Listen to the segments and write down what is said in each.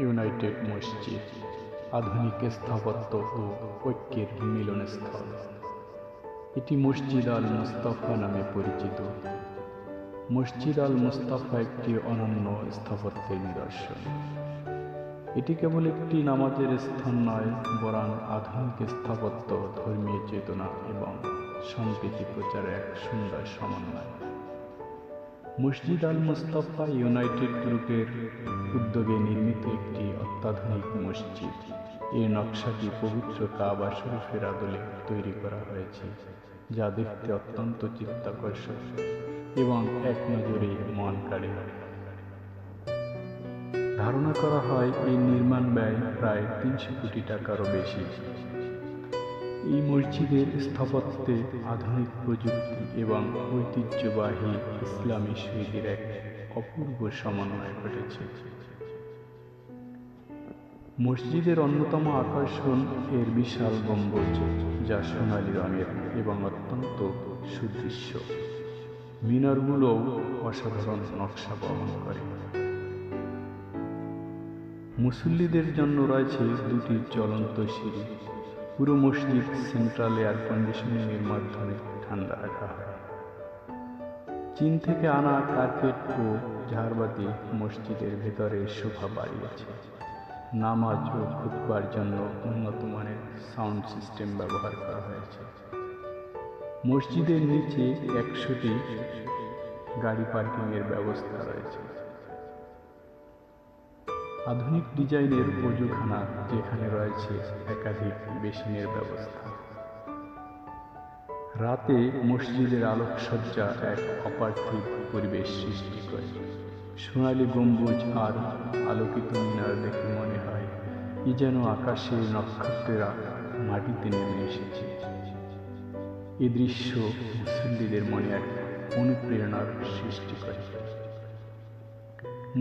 United মসজিদ আধুনিক স্থাপত্য ও ঐক্যের মিলনস্থল। এটি মসজিদ আল মুস্তাফা নামে পরিচিত। মসজিদ আল মুস্তাফা একটি অনন্য স্থাপত্যের নিদর্শন। এটি কেবল একটি নামাজের স্থান নয়, বরং আধুনিক স্থাপত্য, ধর্মীয় চেতনা এবং সম্প্রীতি প্রচারের এক সুন্দর সমন্বয়। মসজিদ আল মুস্তাফা ইউনাইটেড গ্রুপের উদ্যোগে নির্মিত একটি অত্যাধুনিক মসজিদ। এর নকশাটি পবিত্র কাবা শরীফের আদলে তৈরি করা হয়েছে, যা দেখতে অত্যন্ত চিত্তাকর্ষক এবং এক নজরে মন কাড়ে। ধারণা করা হয় এই নির্মাণ ব্যয় প্রায় 300 কোটি টাকারও বেশি। এই মসজিদের স্থাপত্যে আধুনিক প্রযুক্তি এবং ঐতিহ্যবাহী ইসলামী শৈলীর এক অপূর্ব সমন্বয় ঘটেছে। মসজিদের অন্যতম আকর্ষণ এর বিশাল গম্বুজ, যা সোনালী রঙের এবং অত্যন্ত সুদৃশ্য। মিনারগুলোও অসাধারণ নকশা বহন করে। মুসল্লিদের জন্য রয়েছে 2টি জ্বলন্ত সিঁড়ি। পুরো মসজিদ সেন্ট্রাল এয়ার কন্ডিশনিংয়ের মাধ্যমে ঠান্ডা রাখা হয়। চীন থেকে আনা কার্পেট ও ঝাড়বাতি মসজিদের ভেতরে শোভা বাড়িয়েছে। নামাজ ও খুতবার জন্য উন্নত মানের সাউন্ড সিস্টেম ব্যবহার করা হয়েছে। মসজিদের নিচে 100টি গাড়ি পার্কিংয়ের ব্যবস্থা রয়েছে। আধুনিক ডিজাইনের অজুখানা, যেখানে রয়েছে একাধিক বেসিনের ব্যবস্থা। রাতে মসজিদের আলোকসজ্জা এক অপার্থিব পরিবেশ সৃষ্টি করে। সোনালী গম্বুজ আর আলোকিত মিনার দেখে মনে হয় যেন আকাশের নক্ষত্রেরা মাটিতে নেমে এসেছে। এই দৃশ্য মুসল্লিদের মনে এক অনুপ্রেরণার সৃষ্টি করে।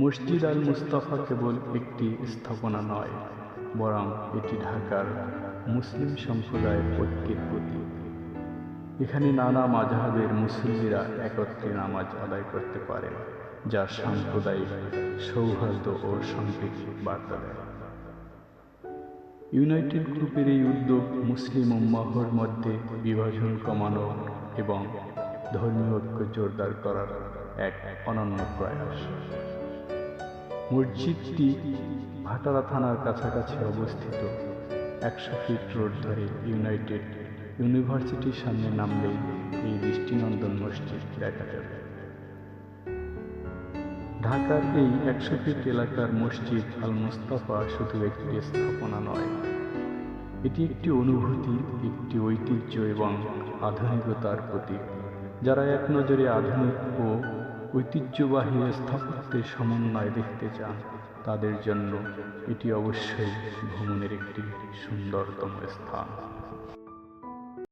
মসজিদ আল মুস্তাফা কেবল একটি স্থাপনা নয়, বরং এটি ঢাকার মুসলিম সম্প্রদায়ের ঐক্যের প্রতীক। এখানে নানা মাযহাবের মুসল্লিরা একত্রে নামাজ আদায় করতে পারে, যা সাম্প্রদায়িক সৌহার্দ্য ও সম্প্রীতির বার্তা দেয়। ইউনাইটেড গ্রুপের এই উদ্যোগ মুসলিম উম্মাহর মধ্যে বিভাজন কমানো এবং ধর্মীয় ঐক্য জোরদার করার এক অনন্য প্রয়াস। মসজিদটি ভাটারা থানার কাছাকাছি অবস্থিত। 100 ফিট রোড ধরে ইউনাইটেড ইউনিভার্সিটির সামনে নামলেই এই দৃষ্টিনন্দন মসজিদ দেখা যাবে। ঢাকার এই 100 ফিট এলাকার মসজিদ আল মুস্তাফা শুধু একটি স্থাপনা নয়, এটি একটি অনুভূতি, একটি ঐতিহ্য এবং আধুনিকতার প্রতীক। যারা এক নজরে আধুনিক ও ঐতিহ্যবাহী স্থাপত্যের সমন্বয় দেখতে চান, তাদের জন্য এটি অবশ্যই ভ্রমণের একটি সুন্দরতম স্থান।